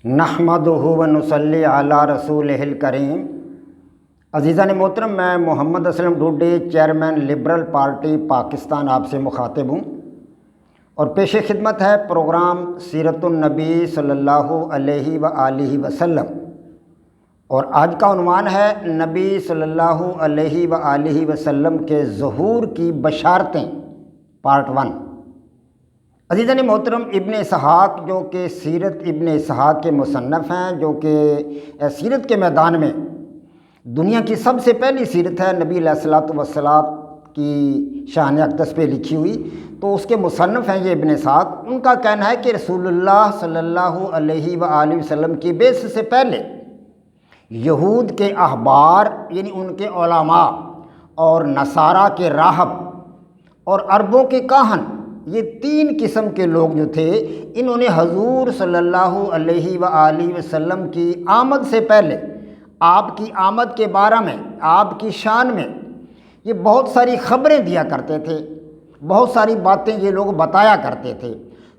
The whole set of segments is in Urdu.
نحمدہ و نصلی علی رسولہ الکریم۔ عزیزان محترم، میں Muhammad Aslam Dode, chairman liberal party Pakistan, آپ سے مخاطب ہوں اور پیش خدمت ہے پروگرام سیرت النبی صلی اللہ علیہ وآلہ وسلم، اور آج کا عنوان ہے نبی صلی اللہ علیہ وآلہ وسلم کے ظہور کی بشارتیں، پارٹ 1۔ عزیزان محترم، ابن اسحاق جو کہ سیرت ابن اسحاق کے مصنف ہیں، جو کہ سیرت کے میدان میں دنیا کی سب سے پہلی سیرت ہے، نبی علیہ الصلوۃ والسلام کی شان اقدس پہ لکھی ہوئی، تو اس کے مصنف ہیں یہ ابن اسحاق۔ ان کا کہنا ہے کہ رسول اللہ صلی اللہ علیہ وآلہ وسلم کی بعثت سے پہلے یہود کے احبار یعنی ان کے علماء اور نصارہ کے راہب اور عربوں کے کاہن، یہ 3 قسم کے لوگ جو تھے، انہوں نے حضور صلی اللہ علیہ وآلہ وسلم کی آمد سے پہلے، آپ کی آمد کے بارے میں، آپ کی شان میں یہ بہت ساری خبریں دیا کرتے تھے، بہت ساری باتیں یہ لوگ بتایا کرتے تھے۔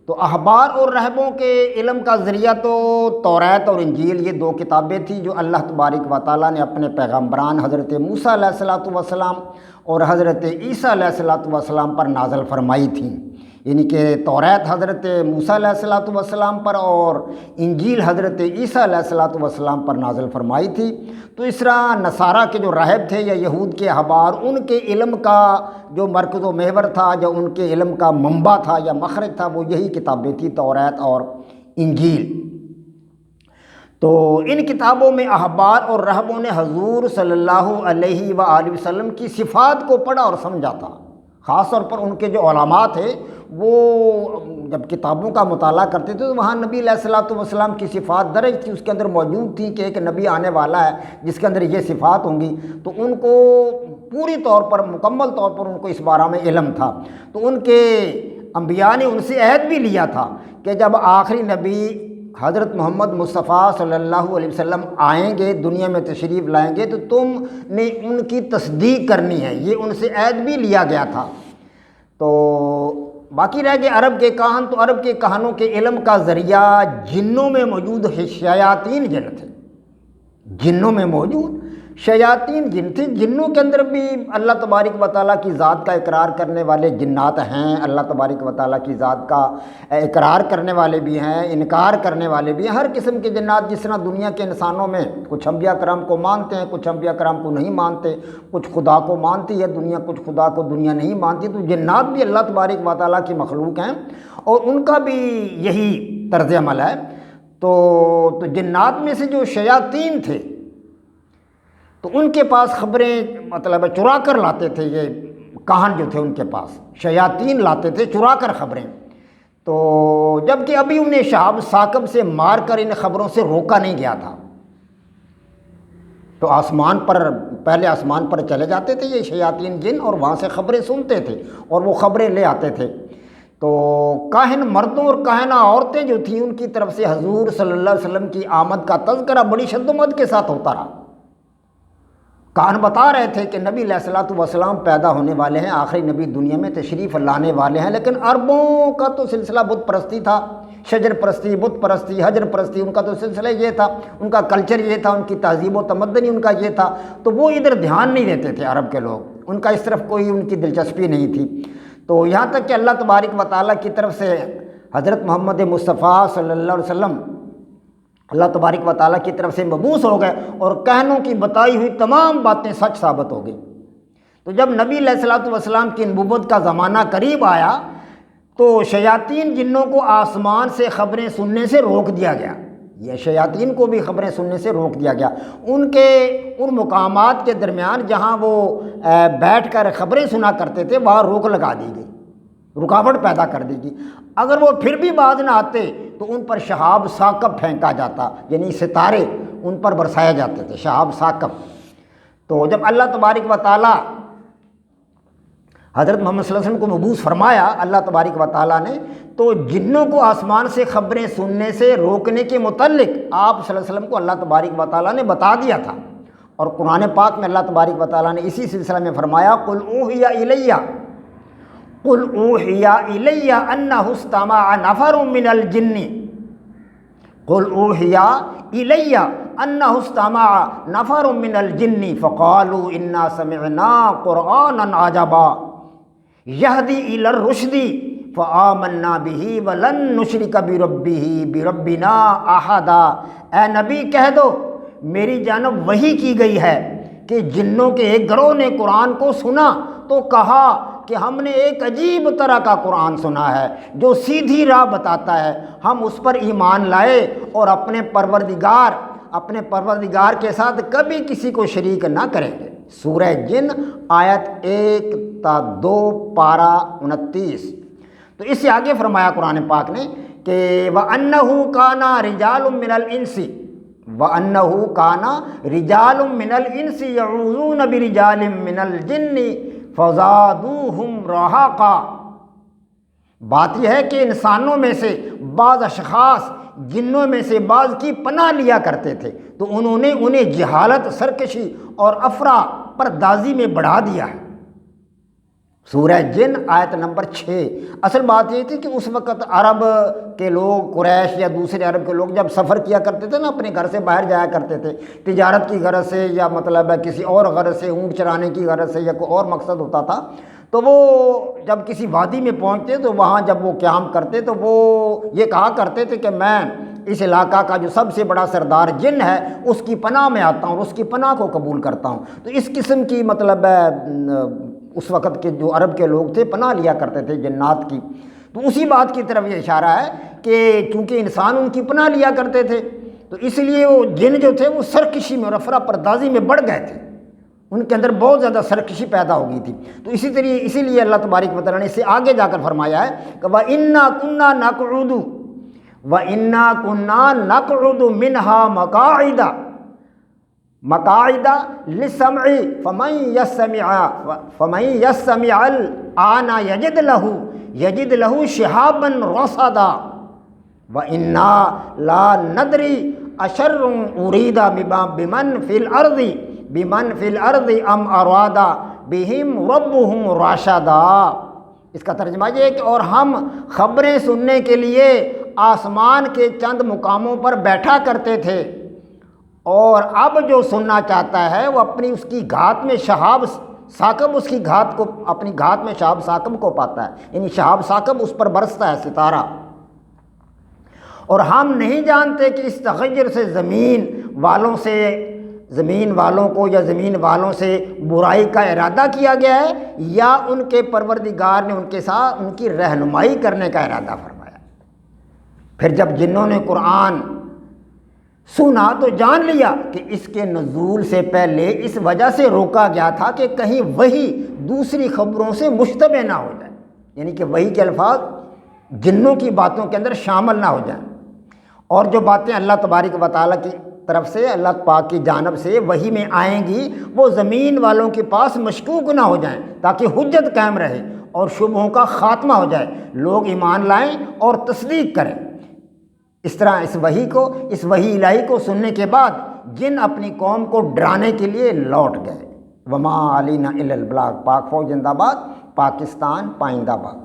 تو احبار اور راہبوں کے علم کا ذریعہ تو توریت اور انجیل، یہ 2 کتابیں تھیں جو اللہ تبارک و تعالیٰ نے اپنے پیغمبران حضرت موسیٰ علیہ الصلوۃ والسلام اور حضرت عیسیٰ علیہ الصلوۃ والسلام پر نازل فرمائی تھیں، یعنی کہ توریت حضرت موسیٰ علیہ الصلوۃ والسلام پر اور انجیل حضرت عیسیٰ علیہ الصلوۃ والسلام پر نازل فرمائی تھی۔ تو اس طرح نصارہ کے جو راہب تھے یا یہود کے احبار، ان کے علم کا جو مرکز و محور تھا، جو ان کے علم کا منبع تھا یا مخرج تھا، وہ یہی کتابیں تھیں، توریت اور انجیل۔ تو ان کتابوں میں احبار اور راہبوں نے حضور صلی اللہ علیہ وآلہ وسلم کی صفات کو پڑھا اور سمجھا تھا۔ خاص طور پر ان کے جو علماء تھے، وہ جب کتابوں کا مطالعہ کرتے تھے تو وہاں نبی علیہ الصلوۃ والسلام کی صفات درج تھی، اس کے اندر موجود تھی کہ ایک نبی آنے والا ہے جس کے اندر یہ صفات ہوں گی، تو ان کو پوری طور پر، مکمل طور پر ان کو اس بارے میں علم تھا۔ تو ان کے انبیاء نے ان سے عہد بھی لیا تھا کہ جب آخری نبی حضرت محمد مصطفیٰ صلی اللہ علیہ وسلم آئیں گے، دنیا میں تشریف لائیں گے، تو تم نے ان کی تصدیق کرنی ہے، یہ ان سے عہد بھی لیا گیا تھا۔ تو باقی رہ گئے عرب کے کاہن، تو عرب کے کاہنوں کے علم کا ذریعہ جنوں میں موجود شیاطین جن تھے، جنوں میں موجود شیاطین جن تھے۔ جنوں کے اندر بھی اللہ تبارک و تعالیٰ کی ذات کا اقرار کرنے والے جنات ہیں، اللہ تبارک و تعالیٰ کی ذات کا اقرار کرنے والے بھی ہیں، انکار کرنے والے بھی ہیں، ہر قسم کے جنات۔ جس طرح دنیا کے انسانوں میں کچھ انبیاء کرام کو مانتے ہیں، کچھ انبیاء کرام کو نہیں مانتے، کچھ خدا کو مانتی ہے دنیا، کچھ خدا کو دنیا نہیں مانتی، تو جنات بھی اللہ تبارک و تعالیٰ کی مخلوق ہیں اور ان کا بھی یہی طرز عمل ہے۔ تو جنات میں سے جو شیاطین تھے، تو ان کے پاس خبریں مطلب چرا کر لاتے تھے، یہ کاہن جو تھے ان کے پاس شیاطین لاتے تھے چرا کر خبریں، تو جبکہ ابھی انہیں شہاب ثاقب سے مار کر ان خبروں سے روکا نہیں گیا تھا، تو آسمان پر، پہلے آسمان پر چلے جاتے تھے یہ شیاطین جن اور وہاں سے خبریں سنتے تھے اور وہ خبریں لے آتے تھے۔ تو کاہن مردوں اور کاہنہ عورتیں جو تھیں، ان کی طرف سے حضور صلی اللہ علیہ وسلم کی آمد کا تذکرہ بڑی شد و مد کے ساتھ ہوتا رہا۔ کاہن بتا رہے تھے کہ نبی علیہ الصلوۃ والسلام پیدا ہونے والے ہیں، آخری نبی دنیا میں تشریف لانے والے ہیں، لیکن عربوں کا تو سلسلہ بت پرستی تھا، شجر پرستی، بت پرستی، حجر پرستی، ان کا تو سلسلہ یہ تھا، ان کا کلچر یہ تھا، ان کی تہذیب و تمدنی ان کا یہ تھا، تو وہ ادھر دھیان نہیں دیتے تھے عرب کے لوگ، ان کا اس طرف کوئی ان کی دلچسپی نہیں تھی۔ تو یہاں تک کہ اللہ تبارک و تعالیٰ کی طرف سے حضرت محمد مصطفیٰ صلی اللہ علیہ وسلم اللہ تبارک و تعالیٰ کی طرف سے مبعوث ہو گئے اور کہنوں کی بتائی ہوئی تمام باتیں سچ ثابت ہو گئیں۔ تو جب نبی علیہ الصلوۃ والسلام کی نبوت کا زمانہ قریب آیا تو شیاطین جنوں کو آسمان سے خبریں سننے سے روک دیا گیا، یہ شیاطین کو بھی خبریں سننے سے روک دیا گیا۔ ان مقامات کے درمیان جہاں وہ بیٹھ کر خبریں سنا کرتے تھے، وہاں روک لگا دی گئی، رکاوٹ پیدا کر دی گئی۔ اگر وہ پھر بھی باز نہ آتے تو ان پر شہاب ثاقب پھینکا جاتا، یعنی ستارے ان پر برسائے جاتے تھے، شہاب ثاقب۔ تو جب اللہ تبارک و تعالیٰ حضرت محمد صلی اللہ علیہ وسلم کو مبعوث فرمایا اللہ تبارک و تعالیٰ نے، تو جنوں کو آسمان سے خبریں سننے سے روکنے کے متعلق آپ صلی اللہ علیہ وسلم کو اللہ تبارک و تعالیٰ نے بتا دیا تھا، اور قرآن پاک میں اللہ تبارک و تعالیٰ نے اسی سلسلہ میں فرمایا قُلْ أُوحِيَ إِلَيَّ قُلْ أُوحِيَ إِلَيَّ أَنَّهُ اسْتَمَعَ نَفَرٌ مِّنَ الْجِنِّ قل اوحی الی انہ استمع نفر من الجن فقالوا انا سمعنا قرآنا عجبا یہدی الی الرشد فآمنا بہ ولن نشرک بربنا احدا۔ اے نبی کہہ دو میری جانب وحی کی گئی ہے کہ جنوں کے ایک گروہ نے قرآن کو سنا تو کہا کہ ہم نے ایک عجیب طرح کا قرآن سنا ہے جو سیدھی راہ بتاتا ہے، ہم اس پر ایمان لائے اور اپنے پروردگار کے ساتھ کبھی کسی کو شریک نہ کریں گے۔ سورہ جن آیت 1 تا 2 پارہ 29۔ تو اس سے آگے فرمایا قرآن پاک نے کہ وَأَنَّهُ كَانَ رِجَالٌ مِّنَ الْإِنسِ وَأَنَّهُ كَانَ رِجَالٌ مِّنَ الْإِنسِ يَعُوذُونَ بِرِجَالٍ مِّنَ الْجِنِّ فَزَادُوهُمْ رَهَقًا۔ بات یہ ہے کہ انسانوں میں سے بعض اشخاص جنوں میں سے بعض کی پناہ لیا کرتے تھے تو انہوں نے انہیں جہالت، سرکشی اور افرا پردازی میں بڑھا دیا ہے۔ سورہ جن آیت نمبر 6۔ اصل بات یہ تھی کہ اس وقت عرب کے لوگ، قریش یا دوسرے عرب کے لوگ جب سفر کیا کرتے تھے نا، اپنے گھر سے باہر جایا کرتے تھے تجارت کی غرض سے یا مطلب ہے کسی اور غرض سے، اونٹ چرانے کی غرض سے یا کوئی اور مقصد ہوتا تھا، تو وہ جب کسی وادی میں پہنچتے تو وہاں جب وہ قیام کرتے تو وہ یہ کہا کرتے تھے کہ میں اس علاقہ کا جو سب سے بڑا سردار جن ہے اس کی پناہ میں آتا ہوں اور اس کی پناہ کو قبول کرتا ہوں۔ تو اس قسم کی مطلب ہے اس وقت کے جو عرب کے لوگ تھے پناہ لیا کرتے تھے جنات کی۔ تو اسی بات کی طرف یہ اشارہ ہے کہ چونکہ انسان ان کی پناہ لیا کرتے تھے تو اس لیے وہ جن جو تھے وہ سرکشی میں اور افرا پردازی میں بڑھ گئے تھے، ان کے اندر بہت زیادہ سرکشی پیدا ہو گئی تھی۔ تو اسی لیے اللہ تبارک و تعالیٰ نے اس سے آگے جا کر فرمایا ہے کہ وَإِنَّا كُنَّا نَقْعُدُ مِنْهَا مقاعد للسمع فمن يستمع الآن يجد له شهابا رصدا وإنا لا ندري أشر أريد بمن في الأرض أم أراد بهم ربهم رشدا۔ اس کا ترجمہ یہ ہے کہ اور ہم خبریں سننے کے لیے آسمان کے چند مقاموں پر بیٹھا کرتے تھے، اور اب جو سننا چاہتا ہے وہ اپنی اس کی گھات میں شہاب ثاقب، اس کی گھات کو، اپنی گھات میں شہاب ثاقب کو پاتا ہے، یعنی شہاب ثاقب اس پر برستا ہے ستارہ۔ اور ہم نہیں جانتے کہ اس تغیر سے زمین والوں کو یا زمین والوں سے برائی کا ارادہ کیا گیا ہے یا ان کے پروردگار نے ان کے ساتھ ان کی رہنمائی کرنے کا ارادہ فرمایا۔ پھر جب جنوں نے قرآن سنا تو جان لیا کہ اس کے نزول سے پہلے اس وجہ سے روکا گیا تھا کہ کہیں وہی دوسری خبروں سے مشتبہ نہ ہو جائے، یعنی کہ وہی کے الفاظ جنوں کی باتوں کے اندر شامل نہ ہو جائیں، اور جو باتیں اللہ تبارک و تعالیٰ کی طرف سے، اللہ پاک کی جانب سے وحی میں آئیں گی وہ زمین والوں کے پاس مشکوک نہ ہو جائیں، تاکہ حجت قائم رہے اور شبہوں کا خاتمہ ہو جائے، لوگ ایمان لائیں اور تصدیق کریں۔ اس طرح اس وحی الہی کو سننے کے بعد جن اپنی قوم کو ڈرانے کے لیے لوٹ گئے۔ وما علینا الا البلاغ۔ پاک فوج زندہ باد، پاکستان پائندہ باد۔